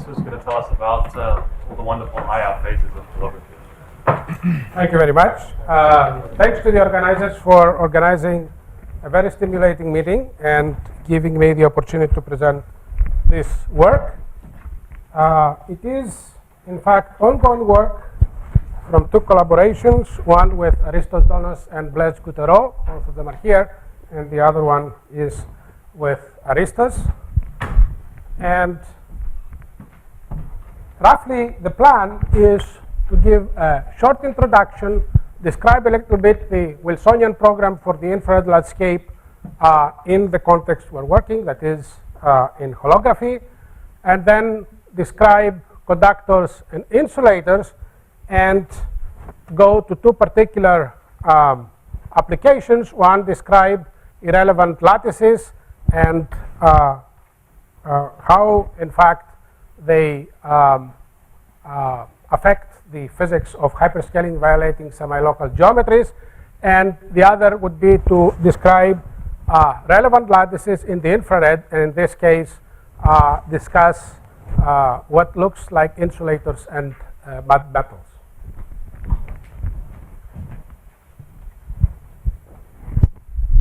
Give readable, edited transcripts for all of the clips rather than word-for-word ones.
who's going to tell us about all the wonderful high-out phases of holography. Thank you very much. Thanks to the organizers for organizing a very stimulating meeting and giving me the opportunity to present this work. It is, in fact, ongoing work from two collaborations, one with Aristos Donos and Blaise Coutureau, both of them are here, and the other one is with Aristos. And roughly the plan is to give a short introduction, describe a little bit the Wilsonian program for the infrared landscape in the context we're working, that is in holography, and then describe conductors and insulators and go to two particular applications. One, describe irrelevant lattices and how, in fact, they affect the physics of hyperscaling violating semi-local geometries. And the other would be to describe relevant lattices in the infrared, and in this case, discuss what looks like insulators and metals.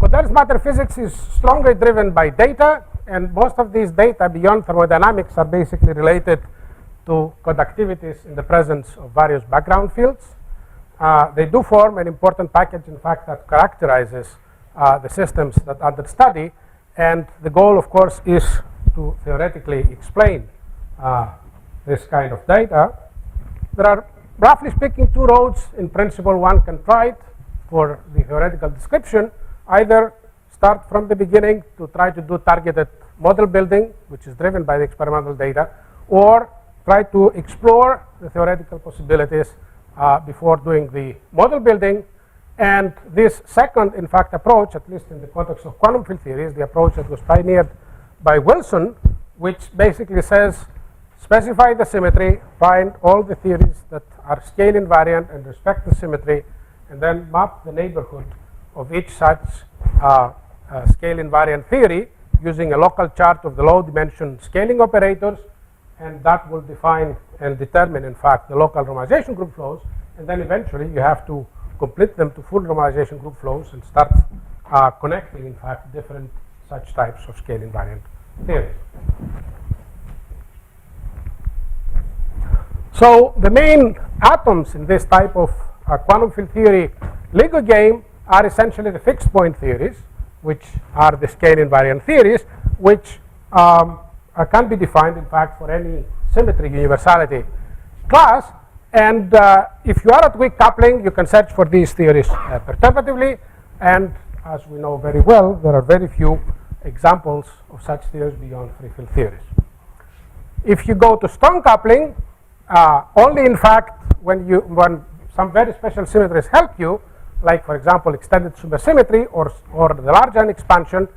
Condensed matter physics is strongly driven by data, and most of these data beyond thermodynamics are basically related to conductivities in the presence of various background fields. They do form an important package, in fact, that characterizes the systems that are under study, and the goal, of course, is to theoretically explain this kind of data. There are, roughly speaking, two roads in principle one can try it for the theoretical description. Either start from the beginning to try to do targeted model building, which is driven by the experimental data, or try to explore the theoretical possibilities before doing the model building. And this second, in fact, approach, at least in the context of quantum field theory, is the approach that was pioneered by Wilson, which basically says, specify the symmetry, find all the theories that are scale invariant and respect the symmetry, and then map the neighborhood of each such scale invariant theory using a local chart of the low dimension scaling operators, and that will define and determine, in fact, the local normalization group flows, and then eventually you have to complete them to full normalization group flows and start connecting, in fact, different such types of scale invariant theories. So the main atoms in this type of quantum field theory Lego game are essentially the fixed point theories, which are the scale invariant theories, which can be defined, in fact, for any symmetric universality class. And if you are at weak coupling, you can search for these theories perturbatively. And as we know very well, there are very few examples of such theories beyond free field theories. If you go to strong coupling, only, in fact, when some very special symmetries help you, like, for example, extended supersymmetry or the large N expansion,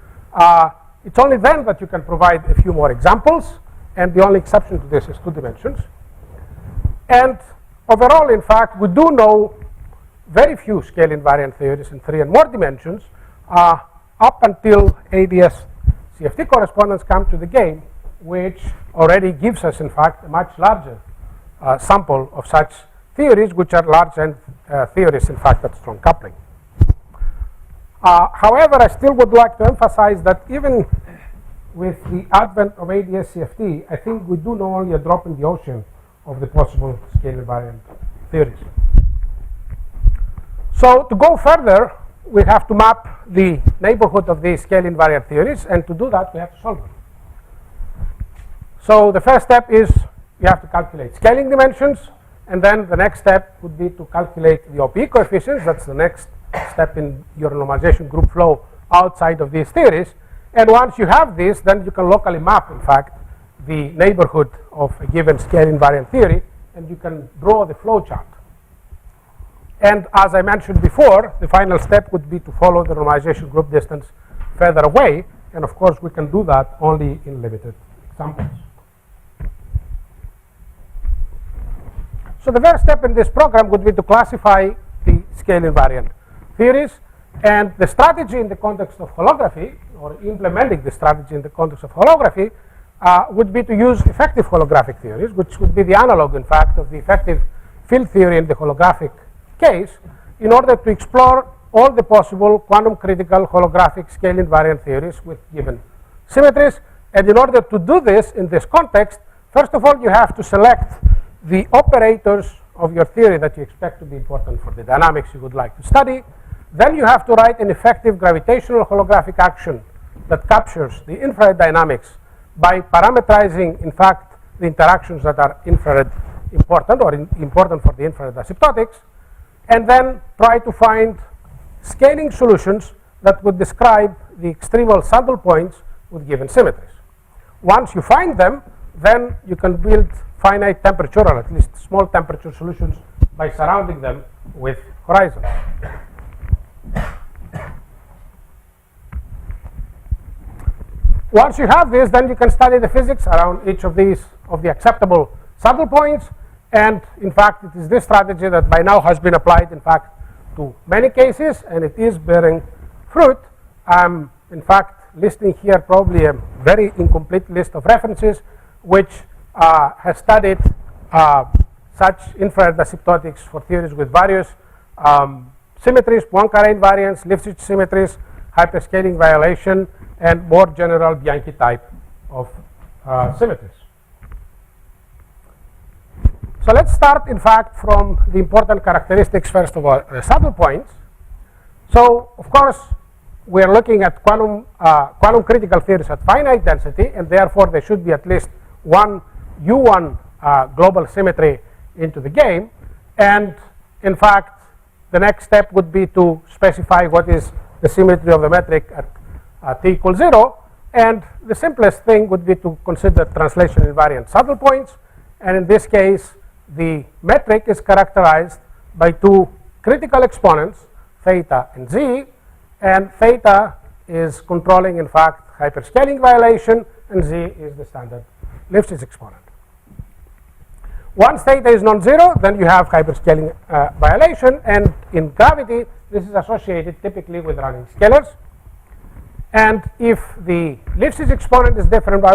it's only then that you can provide a few more examples, and the only exception to this is 2 dimensions. And overall, in fact, we do know very few scale invariant theories in 3 and more dimensions up until ADS CFT correspondence come to the game, which already gives us, in fact, a much larger sample of such theories, which are large N theories, in fact, at strong coupling. However, I still would like to emphasize that even with the advent of ADS CFT, I think we do know only a drop in the ocean of the possible scale invariant theories. So to go further, we have to map the neighborhood of these scale invariant theories, and to do that, we have to solve them. So the first step is you have to calculate scaling dimensions, and then the next step would be to calculate the OPE coefficients. That's the next step in your normalization group flow outside of these theories. And once you have this, then you can locally map, in fact, the neighborhood of a given scale invariant theory, and you can draw the flow chart. And as I mentioned before, the final step would be to follow the normalization group distance further away, and of course we can do that only in limited examples. So the first step in this program would be to classify the scale invariant theories, and the strategy in the context of holography, or implementing the strategy in the context of holography, would be to use effective holographic theories, which would be the analog, in fact, of the effective field theory in the holographic case, in order to explore all the possible quantum critical holographic scale invariant theories with given symmetries. And in order to do this in this context, first of all, you have to select the operators of your theory that you expect to be important for the dynamics you would like to study. Then you have to write an effective gravitational holographic action that captures the infrared dynamics by parameterizing, in fact, the interactions that are infrared important or important for the infrared asymptotics, and then try to find scaling solutions that would describe the extremal saddle points with given symmetries. Once you find them, then you can build finite temperature, or at least small temperature solutions, by surrounding them with horizons. Once you have this, then you can study the physics around each of these, of the acceptable saddle points. And in fact, it is this strategy that by now has been applied, in fact, to many cases, and it is bearing fruit. I'm, in fact, listing here probably a very incomplete list of references, which has studied such infrared asymptotics for theories with various symmetries, Poincare invariance, Lifshitz symmetries, hyperscaling violation, and more general Bianchi type of symmetries. So let's start, in fact, from the important characteristics, first of all, saddle points. So, of course, we are looking at quantum critical theories at finite density, and therefore there should be at least one U1 global symmetry into the game. And in fact, the next step would be to specify what is the symmetry of the metric at t equals 0. And the simplest thing would be to consider translation invariant saddle points. And in this case, the metric is characterized by two critical exponents, theta and z. And theta is controlling, in fact, hyperscaling violation, and z is the standard Lifshitz exponent. Once theta is non-zero, then you have hyperscaling violation, and in gravity, this is associated typically with running scalars. And if the Lifshitz exponent is different by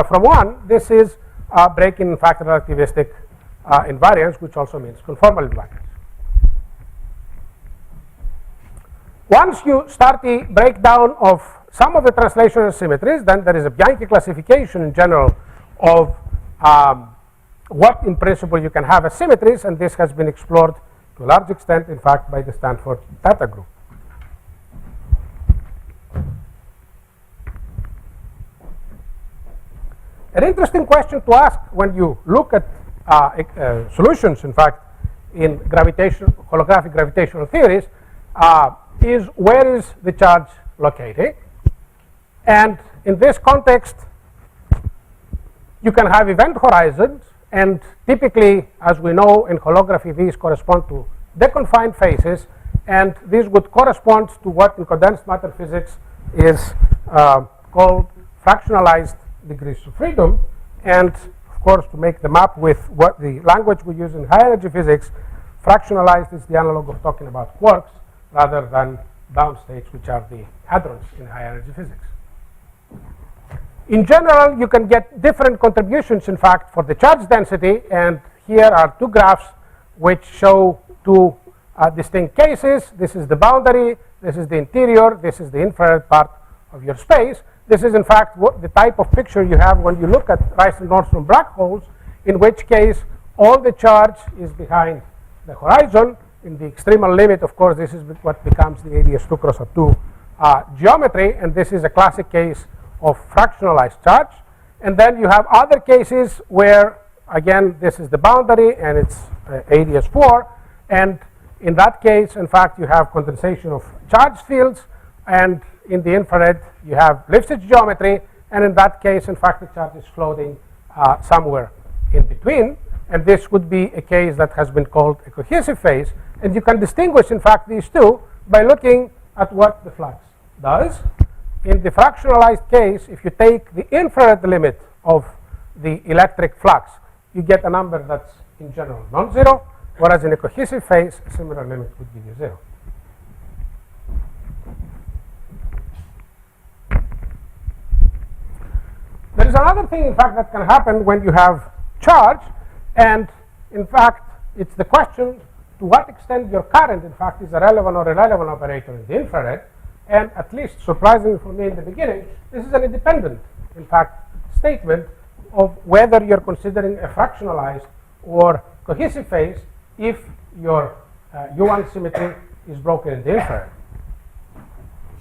from 1, this is breaking, in fact, relativistic invariance, which also means conformal invariance. Once you start the breakdown of some of the translational symmetries, then there is a Bianchi classification in general of what in principle you can have as symmetries, and this has been explored to a large extent, in fact, by the Stanford Theta group. An interesting question to ask when you look at solutions, in fact, in holographic gravitational theories, is where is the charge located? And in this context, you can have event horizons, and typically, as we know in holography, these correspond to deconfined phases, and these would correspond to what in condensed matter physics is called fractionalized degrees of freedom. And of course, to make the map with what the language we use in high energy physics, fractionalized is the analog of talking about quarks rather than bound states, which are the hadrons in high energy physics. In general, you can get different contributions, in fact, for the charge density, and here are two graphs which show two distinct cases. This is the boundary, this is the interior, this is the infrared part of your space. This is, in fact, what the type of picture you have when you look at Rice and Nordstrom black holes, in which case all the charge is behind the horizon. In the extremal limit, of course, this is what becomes the ADS 2 cross 2 geometry, and this is a classic case of fractionalized charge. And then you have other cases where, again, this is the boundary and it's ADS 4, and in that case, in fact, you have condensation of charge fields, and in the infrared, you have Lifshitz geometry, and in that case, in fact, the charge is floating somewhere in between, and this would be a case that has been called a cohesive phase. And you can distinguish, in fact, these two by looking at what the flux does. In the fractionalized case, if you take the infrared limit of the electric flux, you get a number that's in general non-zero, whereas in a cohesive phase, a similar limit would give you 0. There is another thing, in fact, that can happen when you have charge, and in fact, it's the question to what extent your current, in fact, is a relevant or irrelevant operator in the infrared. And at least, surprisingly for me in the beginning, this is an independent, in fact, statement of whether you're considering a fractionalized or cohesive phase if your U1 symmetry is broken in the infrared.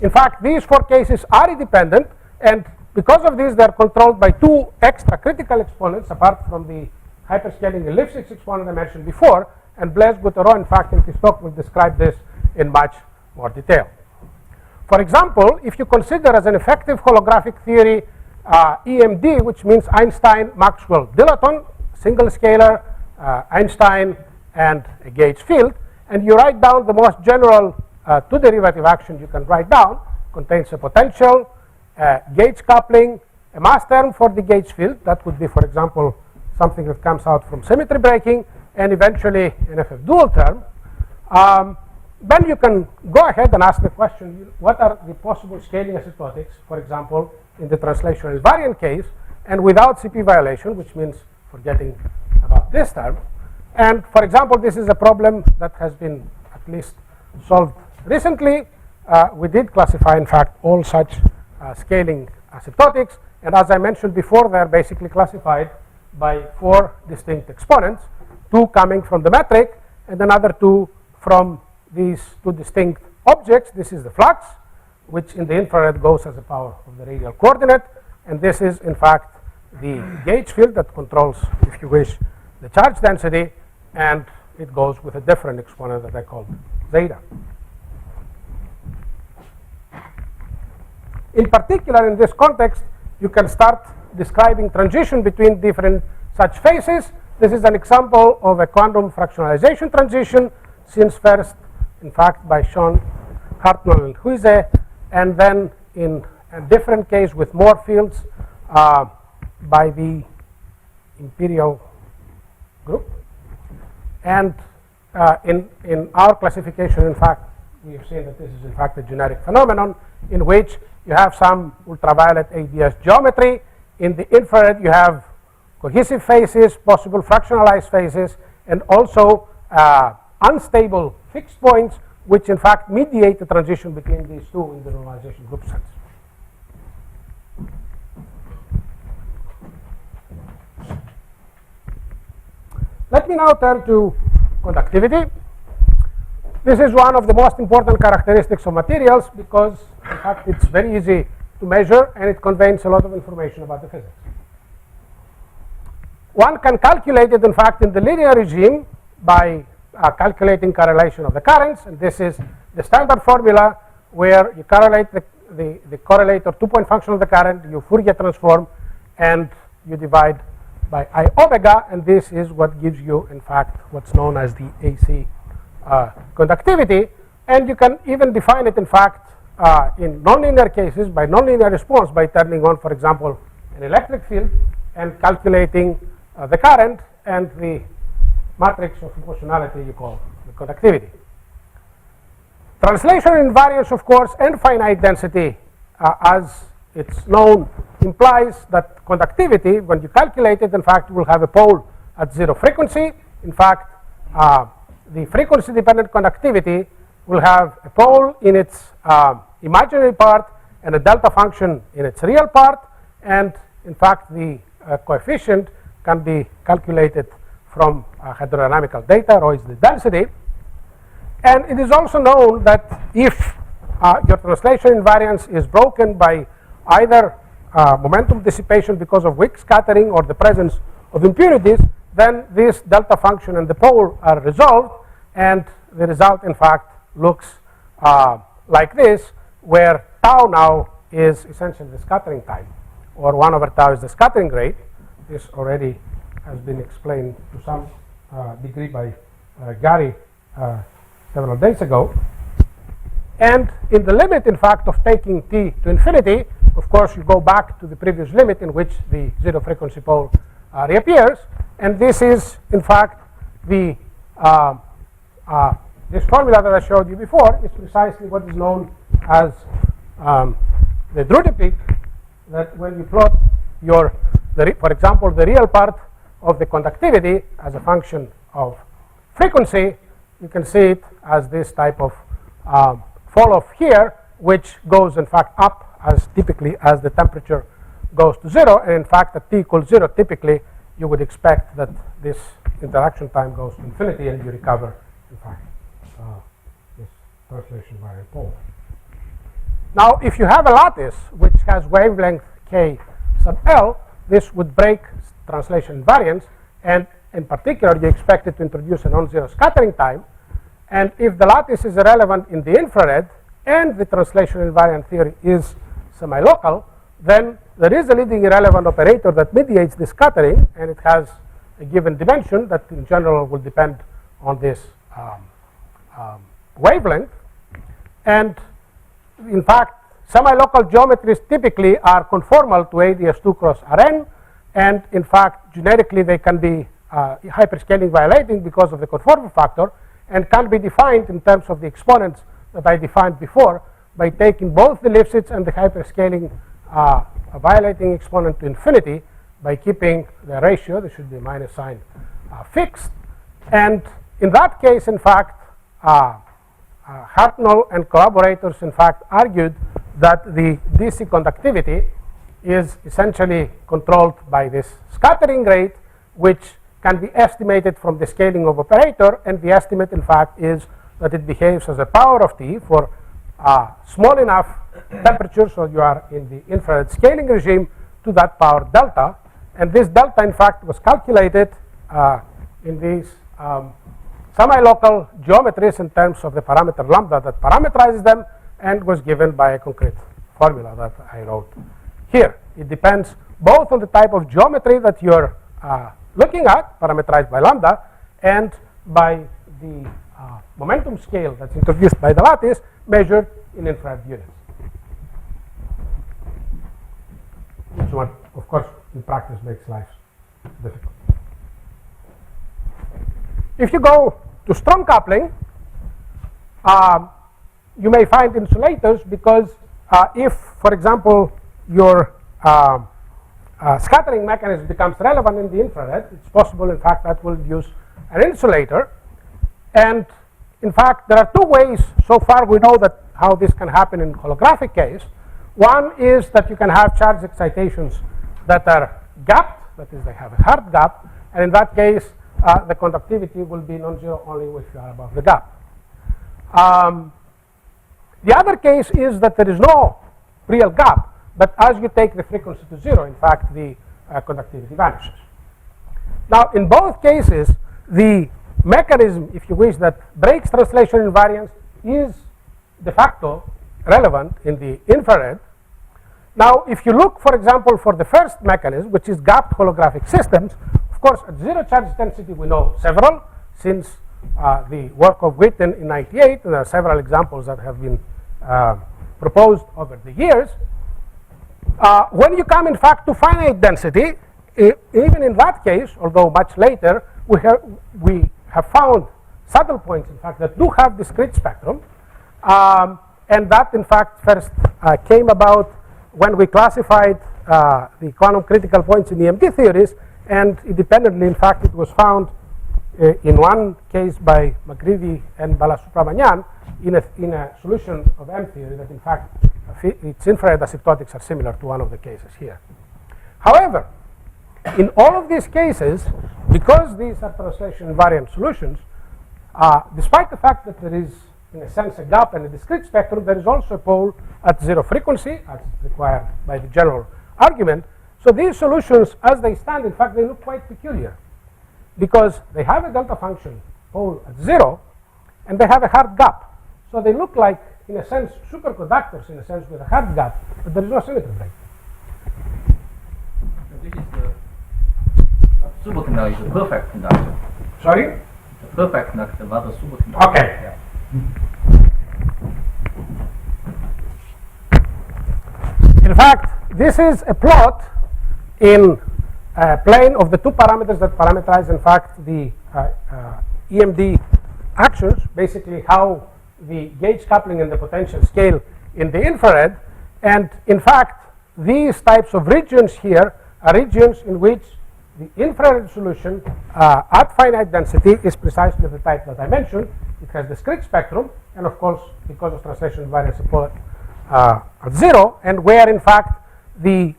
In fact, these 4 cases are independent, and because of this, they're controlled by 2 extra critical exponents apart from the hyperscaling elliptic exponent I mentioned before, and Blaise Goutereau, in fact, in his talk will describe this in much more detail. For example, if you consider as an effective holographic theory EMD, which means Einstein-Maxwell-Dilaton, single scalar, Einstein, and a gauge field, and you write down the most general 2 derivative action you can write down, contains a potential, gauge coupling, a mass term for the gauge field, that would be, for example, something that comes out from symmetry breaking, and eventually an FF dual term. Then you can go ahead and ask the question, what are the possible scaling asymptotics, for example, in the translational invariant case, and without CP violation, which means forgetting about this term. And for example, this is a problem that has been at least solved recently. We did classify, in fact, all such scaling asymptotics, and as I mentioned before, they are basically classified by 4 distinct exponents, 2 coming from the metric, and another 2 from these 2 distinct objects. This is the flux, which in the infrared goes as a power of the radial coordinate, and this is, in fact, the gauge field that controls, if you wish, the charge density, and it goes with a different exponent that I called zeta. In particular, in this context, you can start describing transition between different such phases. This is an example of a quantum fractionalization transition, since first, in fact, by Sean Hartnell and Huize, and then in a different case with more fields by the Imperial group. And in our classification, in fact, we have seen that this is, in fact, a generic phenomenon in which you have some ultraviolet ADS geometry. In the infrared, you have cohesive phases, possible fractionalized phases, and also unstable fixed points, which in fact mediate the transition between these 2 in the normalization group sense. Let me now turn to conductivity. This is one of the most important characteristics of materials because, in fact, it's very easy to measure and it contains a lot of information about the physics. One can calculate it, in fact, in the linear regime by calculating correlation of the currents, and this is the standard formula where you correlate the correlator 2-point function of the current, you Fourier transform, and you divide by I omega, and this is what gives you, in fact, what's known as the AC conductivity. And you can even define it, in fact, in nonlinear cases by nonlinear response by turning on, for example, an electric field and calculating the current and the matrix of proportionality you call the conductivity. Translation invariance, of course, and finite density, as it's known, implies that conductivity, when you calculate it, in fact, will have a pole at 0 frequency. In fact, the frequency-dependent conductivity will have a pole in its imaginary part and a delta function in its real part, and in fact, the coefficient can be calculated from hydrodynamical data, rho is the density. And it is also known that if your translation invariance is broken by either momentum dissipation because of weak scattering or the presence of impurities, then this delta function and the pole are resolved, and the result, in fact, looks like this, where tau now is essentially the scattering time, or 1 over tau is the scattering rate. This already has been explained to some degree by Gary several days ago. And in the limit, in fact, of taking t to infinity, of course, you go back to the previous limit in which the 0 frequency pole reappears. And this is, in fact, the this formula that I showed you before is precisely what is known as the Drude peak, that when you plot your for example, the real part of the conductivity as a function of frequency, you can see it as this type of fall off here, which goes in fact up as typically as the temperature goes to 0. And in fact, at t equals 0, typically you would expect that this interaction time goes to infinity and you recover, in fact, this translation variant pole. Now, if you have a lattice which has wavelength k sub L, this would break translation invariance, and in particular, you expect it to introduce a non-zero scattering time. And if the lattice is irrelevant in the infrared and the translation invariant theory is semi-local, then there is a leading irrelevant operator that mediates the scattering, and it has a given dimension that in general will depend on this wavelength. And in fact, semi-local geometries typically are conformal to ADS2 cross Rn, and in fact, generically they can be hyperscaling violating because of the conformal factor, and can be defined in terms of the exponents that I defined before by taking both the Lifshitz and the hyperscaling violating exponent to infinity by keeping the ratio, there should be a minus sign, fixed. And in that case, in fact, Hartnell and collaborators, in fact, argued that the DC conductivity is essentially controlled by this scattering rate, which can be estimated from the scaling of operator, and the estimate, in fact, is that it behaves as a power of t for small enough temperature, so you are in the infrared scaling regime, to that power delta. And this delta, in fact, was calculated in these semi-local geometries in terms of the parameter lambda that parameterizes them, and was given by a concrete formula that I wrote here. It depends both on the type of geometry that you're looking at, parameterized by lambda, and by the momentum scale that's introduced by the lattice, measured in infrared units. Which one, of course, in practice makes life difficult. If you go to strong coupling, you may find insulators, because if, for example, your scattering mechanism becomes relevant in the infrared, it's possible, in fact, that will use an insulator. And in fact, there are two ways so far we know that how this can happen in holographic case. One is that you can have charge excitations that are gapped, that is, they have a hard gap, and in that case, the conductivity will be non-zero only if you are above the gap. The other case is that there is no real gap, but as you take the frequency to 0, in fact, the conductivity vanishes. Now, in both cases, the mechanism, if you wish, that breaks translation invariance is de facto relevant in the infrared. Now, if you look, for example, for the first mechanism, which is gapped holographic systems, of course, at zero charge density, we know several, since the work of Witten in '98, and there are several examples that have been proposed over the years. When you come, in fact, to finite density, even in that case, although much later, we have found saddle points, in fact, that do have discrete spectrum, and that, in fact, first came about when we classified the quantum critical points in EMD theories, and independently, in fact, it was found in one case by McGreevy and Balasubramanian in a solution of M theory that, in fact, its infrared asymptotics are similar to one of the cases here. However, in all of these cases, because these are translation invariant solutions, despite the fact that there is, in a sense, a gap and a discrete spectrum, there is also a pole at zero frequency, as is required by the general argument. So these solutions, as they stand, in fact, they look quite peculiar, because they have a delta function pole at 0, and they have a hard gap. So they look like, in a sense, superconductors, in a sense, with a hard gap, but there is no symmetry break. This is the superconductor, is a perfect conductor. Sorry? The perfect conductor, not a superconductor. Okay. Yeah. In fact, this is a plot in a plane of the two parameters that parameterize, in fact, the EMD actions, basically how the gauge coupling and the potential scale in the infrared. And in fact, these types of regions here are regions in which the infrared solution at finite density is precisely of the type that I mentioned. It has discrete spectrum, and of course, because of translation variance at 0, and where in fact the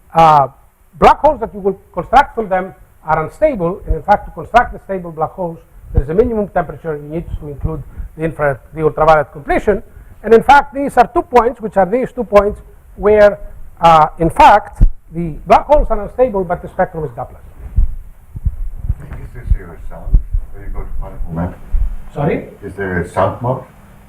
black holes that you will construct from them are unstable, and in fact to construct the stable black holes, there is a minimum temperature you need to include the infrared, the ultraviolet completion, and in fact these are 2 points, which are these 2 points where in fact the black holes are unstable, but the spectrum is Doppler. Is this your sound? Where you go to particle map? Sorry? Is there a sound mode?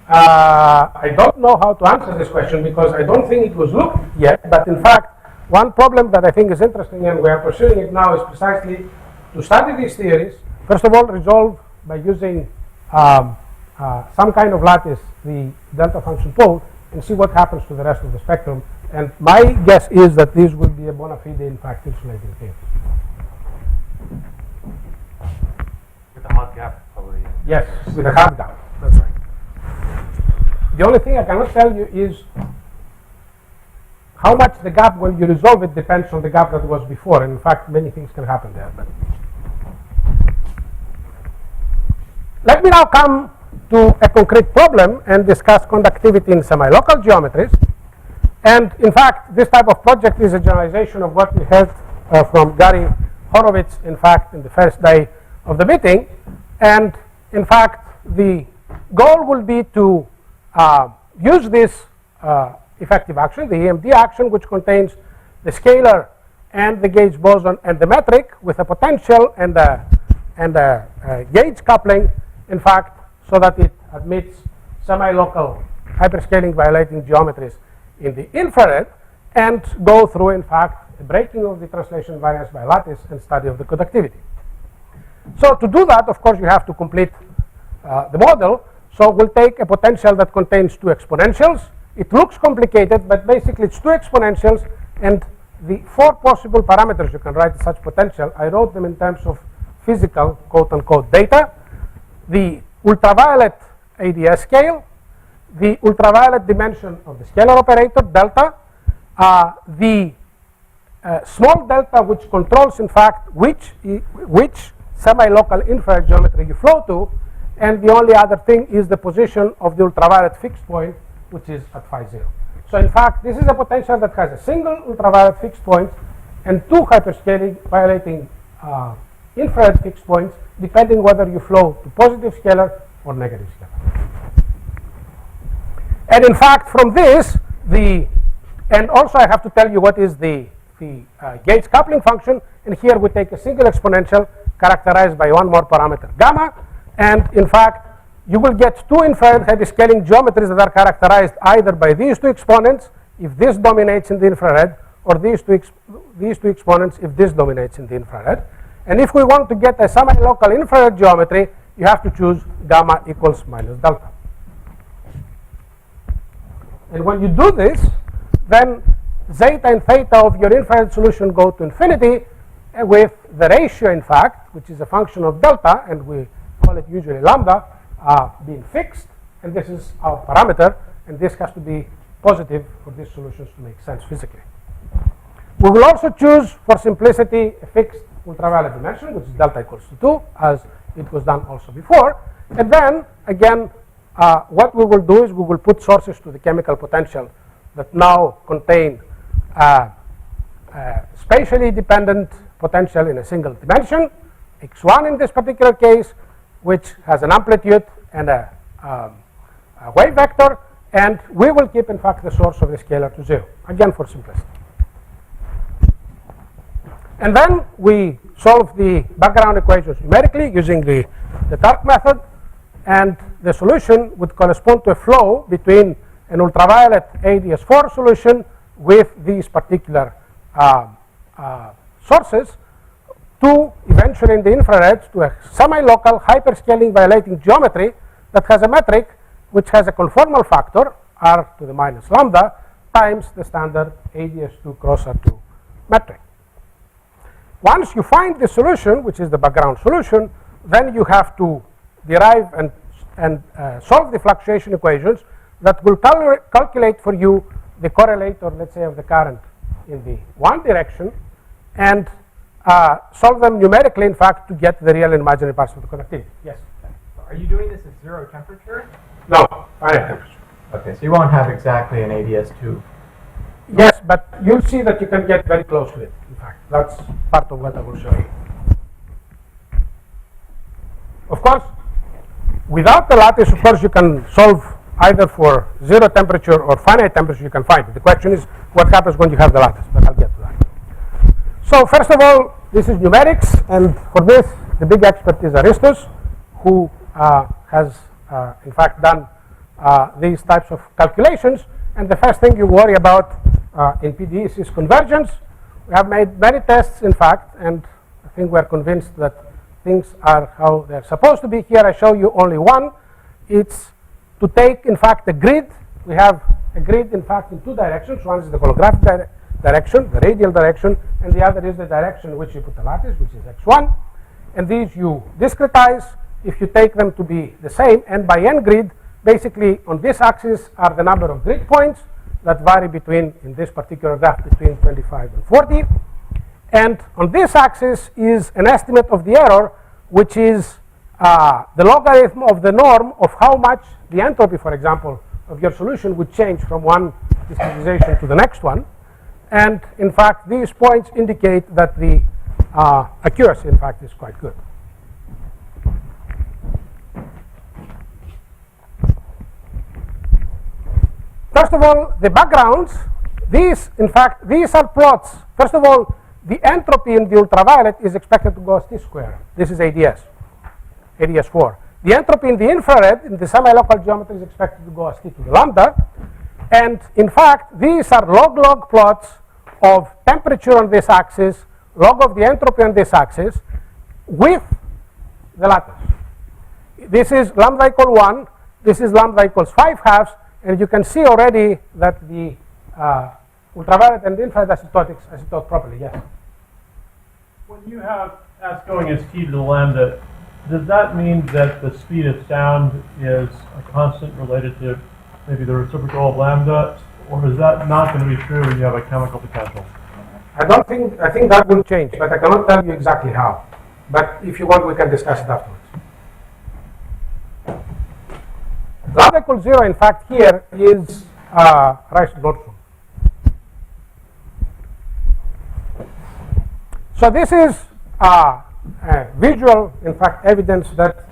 I don't know how to answer this question because I don't think it was looked yet, but in fact, one problem that I think is interesting and we are pursuing it now is precisely to study these theories, first of all, resolve by using some kind of lattice, the delta function pole, and see what happens to the rest of the spectrum. And my guess is that this will be a bona fide, in fact, insulating theory. With the hard gap, probably. Yes, with a hard gap. That's right. The only thing I cannot tell you is how much the gap when you resolve it depends on the gap that was before. And in fact, many things can happen there. But let me now come to a concrete problem and discuss conductivity in semi-local geometries. And in fact, this type of project is a generalization of what we heard from Gary Horowitz, in fact, in the first day of the meeting. And in fact, the goal will be to use this effective action, the EMD action, which contains the scalar and the gauge boson and the metric with a potential and a gauge coupling, in fact, so that it admits semi-local hyperscaling violating geometries in the infrared and go through, in fact, the breaking of the translation variance by lattice and study of the conductivity. So to do that, of course, you have to complete the model. So we'll take a potential that contains 2 exponentials. It looks complicated, but basically it's 2 exponentials, and the 4 possible parameters you can write in such potential, I wrote them in terms of physical, quote-unquote, data. The ultraviolet ADS scale, the ultraviolet dimension of the scalar operator, delta, the small delta which controls, in fact, which semi-local infrared geometry you flow to, and the only other thing is the position of the ultraviolet fixed point, which is at phi 0. So in fact, this is a potential that has a single ultraviolet fixed point and 2 hyperscaling violating infrared fixed points, depending whether you flow to positive scalar or negative scalar. And in fact, from this, and also I have to tell you what is the gauge coupling function, and here we take a single exponential characterized by 1 more parameter, gamma, and in fact, you will get 2 infrared heavy scaling geometries that are characterized either by these 2 exponents, if this dominates in the infrared, or these two exponents if this dominates in the infrared. And if we want to get a semi-local infrared geometry, you have to choose gamma equals minus delta. And when you do this, then zeta and theta of your infrared solution go to infinity with the ratio, in fact, which is a function of delta, and we call it usually lambda, being fixed, and this is our parameter, and this has to be positive for these solutions to make sense physically. We will also choose, for simplicity, a fixed ultraviolet dimension, which is delta equals to 2, as it was done also before. And then, again, what we will do is we will put sources to the chemical potential that now contain spatially dependent potential in a single dimension, x1 in this particular case, which has an amplitude and a wave vector, and we will keep, in fact, the source of the scalar to 0, again for simplicity. And then we solve the background equations numerically using the Théorique method, and the solution would correspond to a flow between an ultraviolet ADS4 solution with these particular sources to eventually in the infrared to a semi-local hyperscaling violating geometry that has a metric which has a conformal factor r to the minus lambda times the standard ADS2 cross R2 metric. Once you find the solution, which is the background solution, then you have to derive and solve the fluctuation equations that will calculate for you the correlator, let's say, of the current in the one direction, and solve them numerically, in fact, to get the real and imaginary parts of the conductivity. Yes? Are you doing this at 0 temperature? No, finite temperature. Okay, so you won't have exactly an ADS2. Yes, but you'll see that you can get very close to it. In fact, that's part of what I will show you. Of course, without the lattice, of course, you can solve either for 0 temperature or finite temperature. You can find it. The question is, what happens when you have the lattice? But I'll get to that. So first of all, this is numerics, and for this, the big expert is Aristos, who has, in fact, done these types of calculations. And the first thing you worry about in PDEs is convergence. We have made many tests, in fact, and I think we're convinced that things are how they're supposed to be. Here I show you only one. It's to take, in fact, a grid. We have a grid, in fact, in 2 directions. One is the holographic direction, the radial direction, and the other is the direction in which you put the lattice, which is x1. And these you discretize if you take them to be the same. And by n grid, basically on this axis are the number of grid points that vary between, in this particular graph, between 25 and 40. And on this axis is an estimate of the error, which is the logarithm of the norm of how much the entropy, for example, of your solution would change from one discretization to the next one. And in fact, these points indicate that the accuracy, in fact, is quite good. First of all, the backgrounds. These, in fact, these are plots. First of all, the entropy in the ultraviolet is expected to go as T squared. This is ADS, ADS4. The entropy in the infrared, in the semi-local geometry, is expected to go as T to the lambda. And in fact, these are log-log plots of temperature on this axis, log of the entropy on this axis, with the lattice. This is lambda equal 1. This is lambda equals 5/2. And you can see already that the ultraviolet and infrared asymptotics asymptote properly. Yes? When you have S going as T to the lambda, does that mean that the speed of sound is a constant related to maybe the reciprocal of lambda, or is that not going to be true when you have a chemical potential? I think that will change, but I cannot tell you exactly how. But if you want, we can discuss it afterwards. Lambda equals 0, in fact, here is Rice-Nordstrom. So this is visual, in fact, evidence that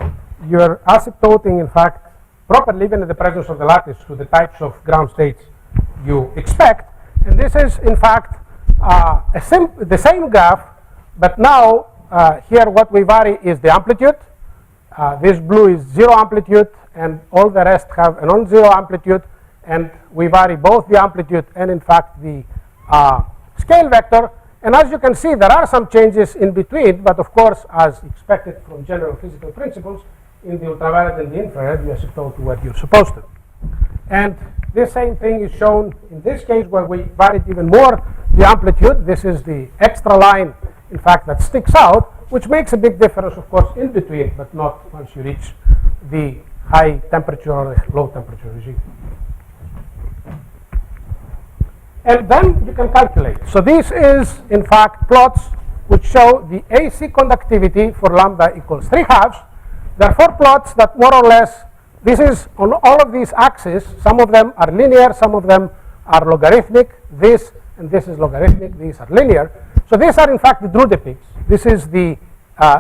you're asymptoting, in fact, properly, even in the presence of the lattice, to the types of ground states you expect. And this is, in fact, the same graph, but now here what we vary is the amplitude. This blue is 0 amplitude, and all the rest have a non-zero amplitude, and we vary both the amplitude and, in fact, the scale vector. And as you can see, there are some changes in between, but of course, as expected from general physical principles, in the ultraviolet and the infrared, you asymptote to what you're supposed to. And this same thing is shown in this case, where we varied even more the amplitude. This is the extra line, in fact, that sticks out, which makes a big difference, of course, in between, but not once you reach the high temperature or the low temperature regime. And then you can calculate. So this is, in fact, plots which show the AC conductivity for lambda equals 3/2. There are 4 plots that more or less, this is on all of these axes. Some of them are linear, some of them are logarithmic. This and this is logarithmic, these are linear. So these are, in fact, the Drude peaks. This is the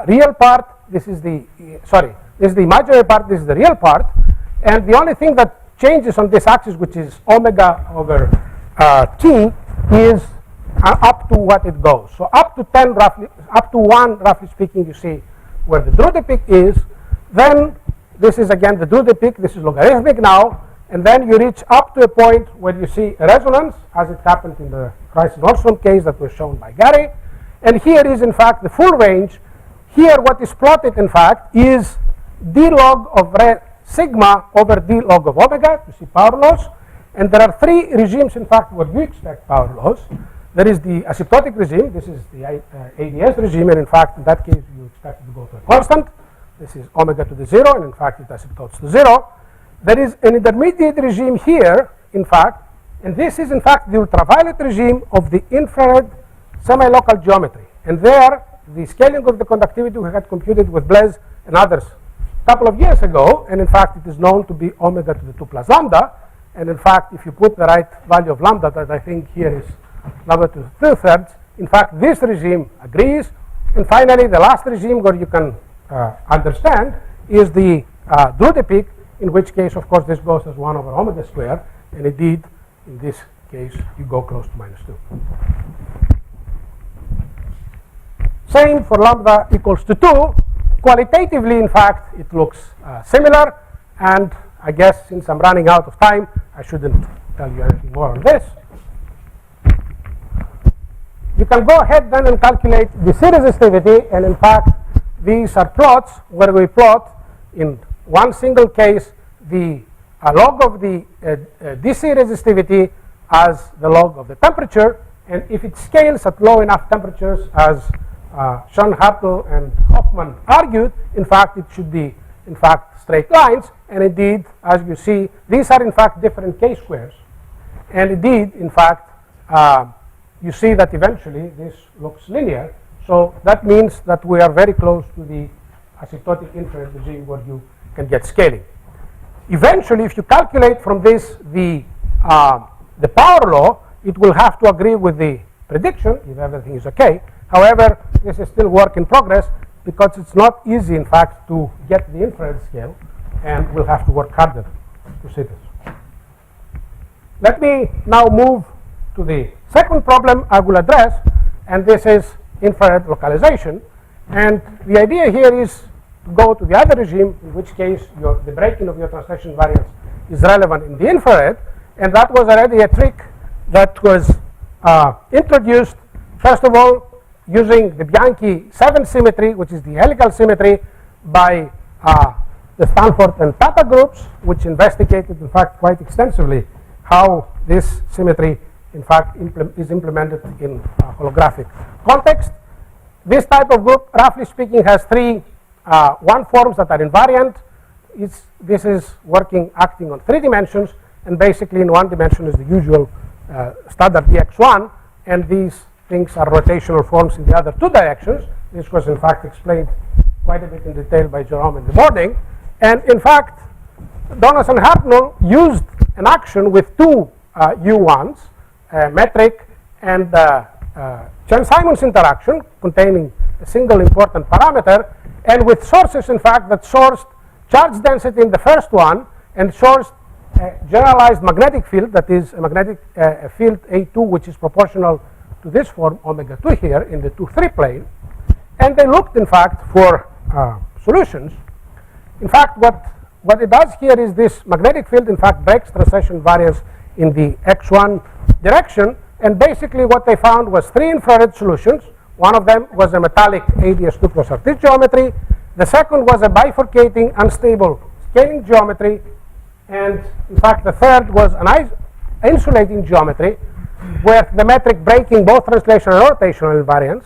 real part, this is the, this is the imaginary part, this is the real part. And the only thing that changes on this axis, which is omega over t, is up to what it goes. So up to 10 roughly, up to 1 roughly speaking, you see where the Drude peak is. Then this is again the Drude peak, this is logarithmic now, and then you reach up to a point where you see a resonance, as it happened in the Rice-Nordstrom case that was shown by Gary. And here is, in fact, the full range. Here what is plotted, in fact, is d log of sigma over d log of omega, to see power laws. And there are 3 regimes, in fact, where you expect power laws. There is the asymptotic regime. This is the ADS regime, and in fact, in that case, you expect it to go to a constant. This is omega to the 0, and in fact, it asymptotes to 0. There is an intermediate regime here, in fact, and this is, in fact, the ultraviolet regime of the infrared semi-local geometry. And there, the scaling of the conductivity we had computed with Blaise and others a couple of years ago, and in fact it is known to be omega to the 2 plus lambda. And in fact, if you put the right value of lambda, that I think here is lambda to the 2/3, in fact, this regime agrees. And finally, the last regime where you can understand is the Drude peak, in which case, of course, this goes as 1 over omega squared, and indeed, in this case, you go close to -2. Same for lambda equals to 2. Qualitatively, in fact, it looks similar, and I guess since I'm running out of time, I shouldn't tell you anything more on this. You can go ahead then and calculate the C resistivity, and in fact, these are plots where we plot in one single case the log of the DC resistivity as the log of the temperature, and if it scales at low enough temperatures, as Sean Hartnell and Hoffman argued, in fact, it should be, in fact, straight lines, and indeed, as you see, these are, in fact, different k-squares, and indeed, in fact, you see that eventually this looks linear, so that means that we are very close to the asymptotic infrared regime where you can get scaling. Eventually, if you calculate from this the power law, it will have to agree with the prediction if everything is okay. However, this is still work in progress because it's not easy, in fact, to get the infrared scale, and we'll have to work harder to see this. Let me now move to the second problem I will address, and this is infrared localization. And the idea here is to go to the other regime, in which case the breaking of your translation variance is relevant in the infrared, and that was already a trick that was introduced, first of all, using the Bianchi 7 symmetry, which is the helical symmetry, by the Stanford and Tata groups, which investigated, in fact, quite extensively how this symmetry, in fact, is implemented in holographic context. This type of group, roughly speaking, has three one-forms that are invariant. This is acting on 3 dimensions, and basically in 1 dimension is the usual standard dx1, and these things are rotational forms in the other 2 directions. This was, in fact, explained quite a bit in detail by Jerome in the morning. And in fact, Donas and Hartnell used an action with 2 U1s, metric and Chern-Simons interaction containing a single important parameter, and with sources, in fact, that sourced charge density in the first one and sourced a generalized magnetic field, that is a magnetic field A2, which is proportional to this form omega 2 here in the 2-3 plane. And they looked, in fact, for solutions. In fact, what it does here is this magnetic field, in fact, breaks translation variance in the x1 direction, and basically what they found was 3 infrared solutions. One of them was a metallic ADS2 plus Artis geometry. The second was a bifurcating unstable scaling geometry, and in fact the third was an insulating geometry where the metric breaking both translational and rotational invariance,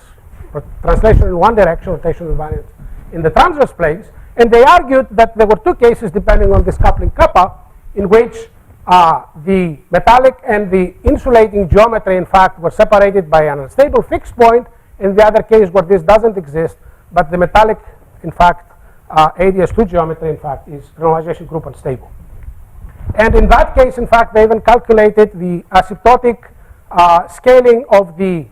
or translation in one direction, rotational invariance in the transverse planes. And they argued that there were 2 cases depending on this coupling kappa in which the metallic and the insulating geometry, in fact, were separated by an unstable fixed point. In the other case where this doesn't exist, but the metallic, in fact, ADS2 geometry, in fact, is renormalization group unstable. And in that case, in fact, they even calculated the asymptotic scaling of the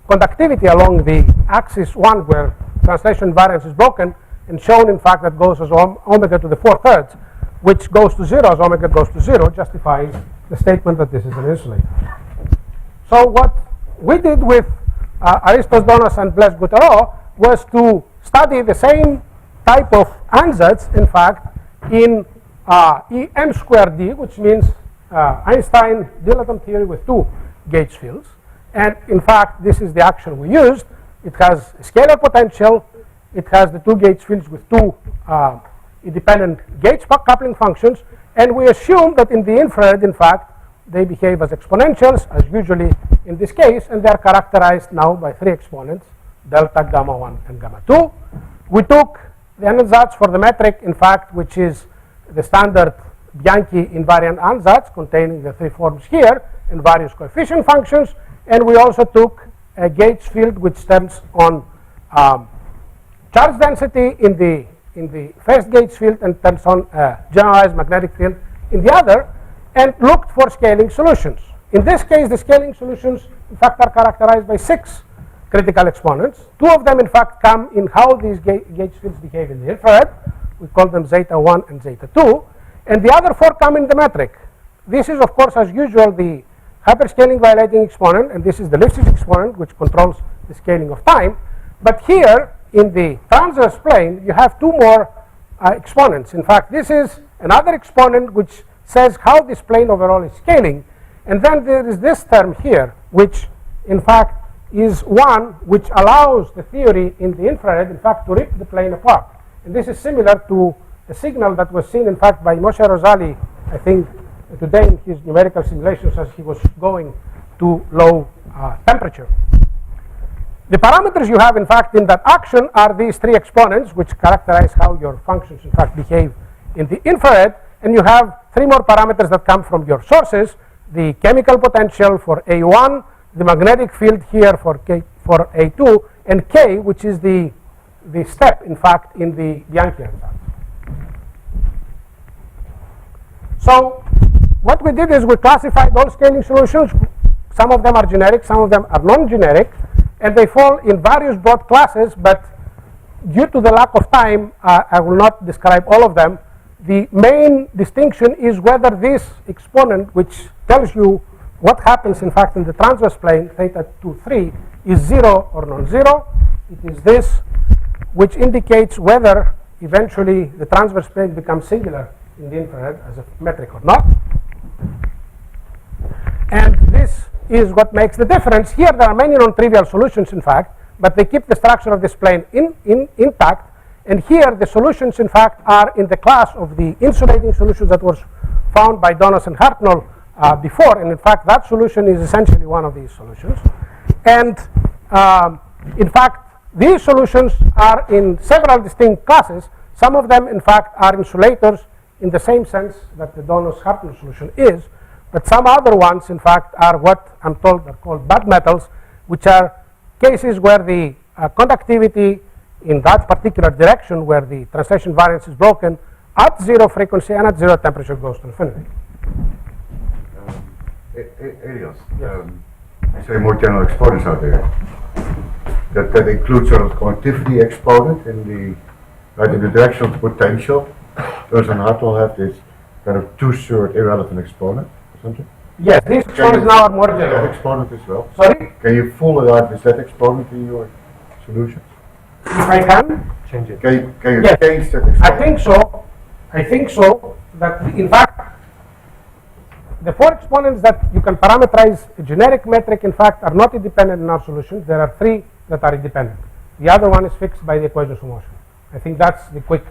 conductivity along the axis 1 where translation variance is broken, and shown, in fact, that goes as omega to the 4/3, which goes to 0 as omega goes to 0, justifying the statement that this is an insulator. So what we did with Aristos Donas and Blaise Goutereau was to study the same type of ansatz, in fact, in EM squared D, which means Einstein-Dilaton theory with 2 gauge fields. And in fact, this is the action we used. It has a scalar potential. It has the 2 gauge fields with 2 independent gauge coupling functions. And we assume that in the infrared, in fact, they behave as exponentials, as usually in this case, and they are characterized now by 3 exponents, delta, gamma 1, and gamma 2. We took the ansatz for the metric, in fact, which is the standard Bianchi invariant ansatz containing the 3 forms here and various coefficient functions, and we also took a gauge field which stands on charge density in the first gauge field and turns on a generalized magnetic field in the other, and looked for scaling solutions. In this case, the scaling solutions, in fact, are characterized by 6 critical exponents. 2 of them, in fact, come in how these gauge fields behave in the infrared. We call them zeta 1 and zeta 2. And the other 4 come in the metric. This is, of course, as usual, the hyperscaling violating exponent, and this is the Lipschitz exponent, which controls the scaling of time. But here, in the transverse plane, you have 2 more exponents. In fact, this is another exponent which says how this plane overall is scaling. And then there is this term here, which, in fact, is one which allows the theory in the infrared, in fact, to rip the plane apart. And this is similar to a signal that was seen, in fact, by Moshe Rosali, I think, today in his numerical simulations as he was going to low temperature. The parameters you have, in fact, in that action are these 3 exponents, which characterize how your functions, in fact, behave in the infrared. And you have 3 more parameters that come from your sources: the chemical potential for A1, the magnetic field here for A2, and K, which is the step, in fact, in the Bianchi result. So what we did is we classified all scaling solutions. Some of them are generic, some of them are non-generic, and they fall in various broad classes, but due to the lack of time, I will not describe all of them. The main distinction is whether this exponent, which tells you what happens, in fact, in the transverse plane, theta 2, 3, is 0 or non-zero. It is this which indicates whether eventually the transverse plane becomes singular in the infrared as a metric or not. And this is what makes the difference. Here there are many non-trivial solutions, in fact, but they keep the structure of this plane intact. And here the solutions, in fact, are in the class of the insulating solutions that was found by Donos and Hartnell before. And in fact, that solution is essentially one of these solutions. And in fact, these solutions are in several distinct classes. Some of them, in fact, are insulators in the same sense that the Donos-Hartnell solution is. But some other ones, in fact, are what I'm told are called bad metals, which are cases where the conductivity in that particular direction where the translation variance is broken at 0 frequency and at 0 temperature goes to infinity. Elias, you say more general exponents out there. That includes sort of conductivity exponent in the direction of the potential. Those and Hartnell have this kind of 2-third irrelevant exponent or something. Yes, these exponents now are more That general. exponent as well. Sorry? Can you fully arrive with that exponent in your solutions? If I can? Change it. Can you Yes. change that exponent? I think so. That in fact, the 4 exponents that you can parameterize a generic metric, in fact, are not independent in our solutions. There are 3 that are independent. The other one is fixed by the equations of motion. I think that's the quick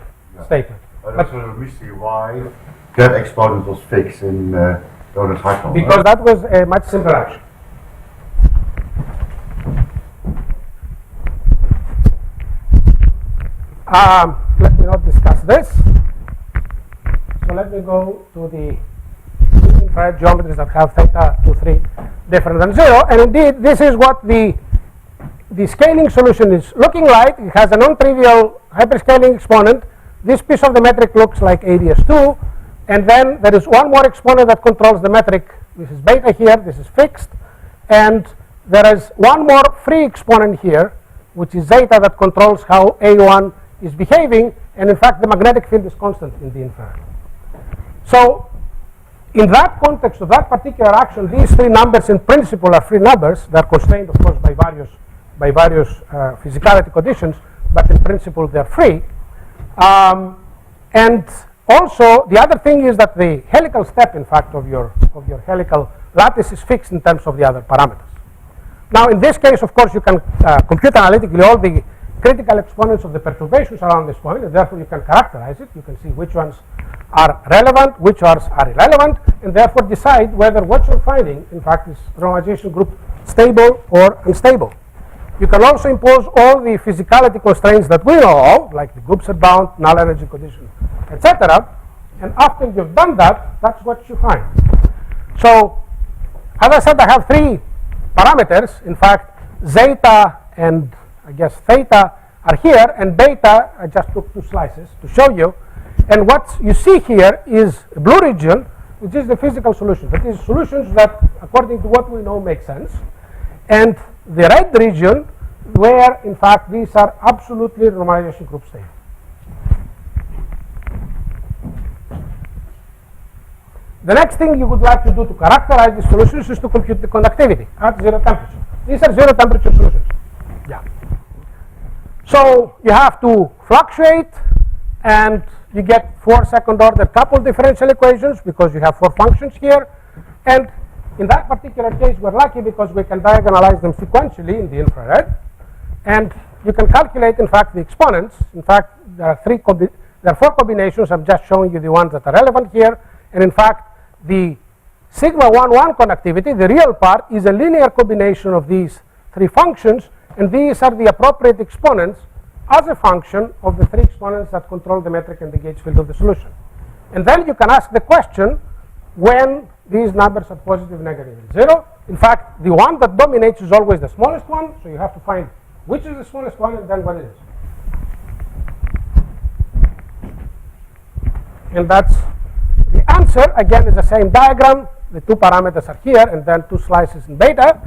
statement. That's a mystery why that exponent was fixed in Donos-Hartnell. Because that was a much simpler action. Let me not discuss this. So let me go to the infrared geometries that have theta 2, 3 different than 0. And indeed, this is what the scaling solution is looking like. It has a non-trivial hyperscaling exponent. This piece of the metric looks like ADS2. And then there is one more exponent that controls the metric. This is beta here. This is fixed. And there is one more free exponent here, which is zeta, that controls how A1 is behaving. And in fact, the magnetic field is constant in the infrared. So in that context of that particular action, these 3 numbers in principle are free numbers. They are constrained, of course, by various physicality conditions, but in principle they're free. And also, the other thing is that the helical step, in fact, of your helical lattice is fixed in terms of the other parameters. Now, in this case, of course, you can compute analytically all the critical exponents of the perturbations around this point, and therefore you can characterize it. You can see which ones are relevant, which ones are irrelevant, and therefore decide whether what you're finding, in fact, is normalization group stable or unstable. You can also impose all the physicality constraints that we know of, like the group set bound, null energy condition, etc. And after you've done that, that's what you find. So, as I said, I have 3 parameters. In fact, zeta and I guess theta are here, and beta, I just took 2 slices to show you. And what you see here is a blue region, which is the physical solution. That is solutions that, according to what we know, make sense. And the red region, where in fact these are absolutely normalization group state. The next thing you would like to do to characterize these solutions is to compute the conductivity at 0 temperature. These are 0 temperature solutions. Yeah. So you have to fluctuate, and you get 4 second order coupled differential equations because you have 4 functions here. And in that particular case, we're lucky because we can diagonalize them sequentially in the infrared. And you can calculate, in fact, the exponents. In fact, there are 4 combinations. I'm just showing you the ones that are relevant here. And in fact, the sigma 1, conductivity, the real part, is a linear combination of these 3 functions. And these are the appropriate exponents as a function of the 3 exponents that control the metric and the gauge field of the solution. And then you can ask the question when these numbers are positive, negative, and 0. In fact, the one that dominates is always the smallest one, so you have to find which is the smallest one and then what it is. And that's the answer. Again, is the same diagram. The 2 parameters are here, and then 2 slices in beta.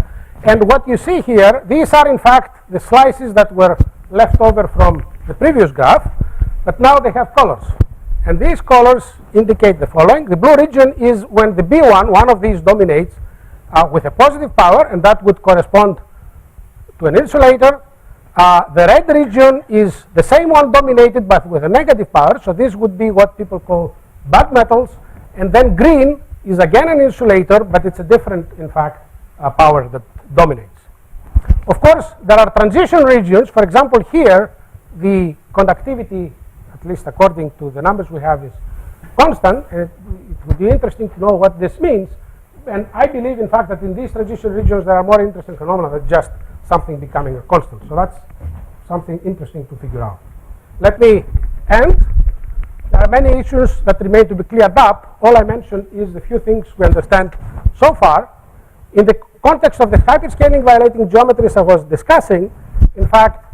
And what you see here, these are in fact the slices that were left over from the previous graph, but now they have colors. And these colors indicate the following. The blue region is when the B1, one of these, dominates with a positive power, and that would correspond to an insulator. The red region is the same one dominated but with a negative power, so this would be what people call bad metals. And then green is again an insulator, but it's a different, in fact, power that dominates. Of course, there are transition regions. For example, here, the conductivity, at least according to the numbers we have, is constant. And it would be interesting to know what this means. And I believe, in fact, that in these transition regions, there are more interesting phenomena than just something becoming a constant. So that's something interesting to figure out. Let me end. There are many issues that remain to be cleared up. All I mentioned is the few things we understand so far. In the context of the hyperscaling violating geometries I was discussing, in fact,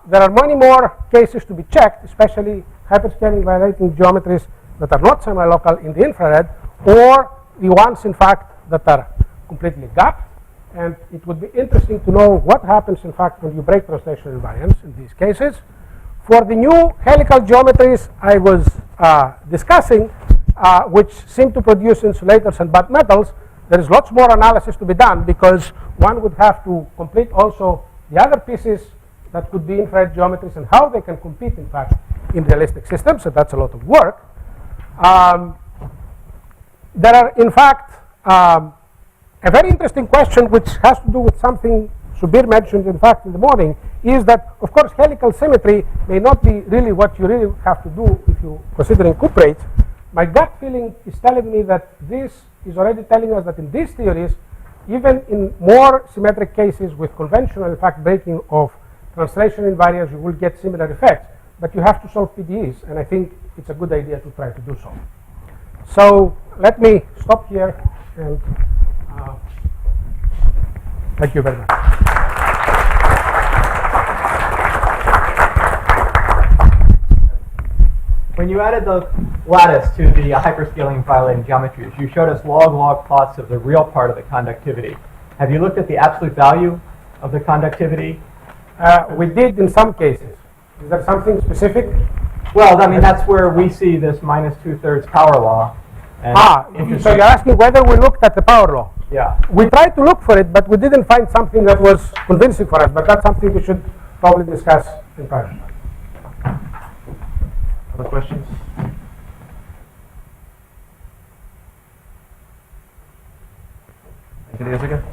there are many more cases to be checked, especially hyperscaling violating geometries that are not semi-local in the infrared, or the ones, in fact, that are completely gapped. And it would be interesting to know what happens, in fact, when you break translational invariance in these cases. For the new helical geometries I was discussing, which seem to produce insulators and bad metals, there is lots more analysis to be done, because one would have to complete also the other pieces that could be infrared geometries and how they can compete, in fact, in realistic systems. So that's a lot of work. There are, in fact, a very interesting question which has to do with something Subir mentioned, in fact, in the morning, is that, of course, helical symmetry may not be really what you really have to do if you consider cuprates. My gut feeling is telling me that this is already telling us that in these theories, even in more symmetric cases with conventional, in fact, breaking of translation invariance, you will get similar effects, but you have to solve PDEs, and I think it's a good idea to try to do so. So let me stop here, and thank you very much. When you added the lattice to the hyperscaling violating geometries, you showed us log-log plots of the real part of the conductivity. Have you looked at the absolute value of the conductivity? We did in some cases. Is there something specific? Well, I mean, that's where we see this minus 2/3 power law. And So you're asking whether we looked at the power law. yeah. We tried to look for it, but we didn't find something that was convincing for us. But that's something we should probably discuss in private. Other questions? Anything else again?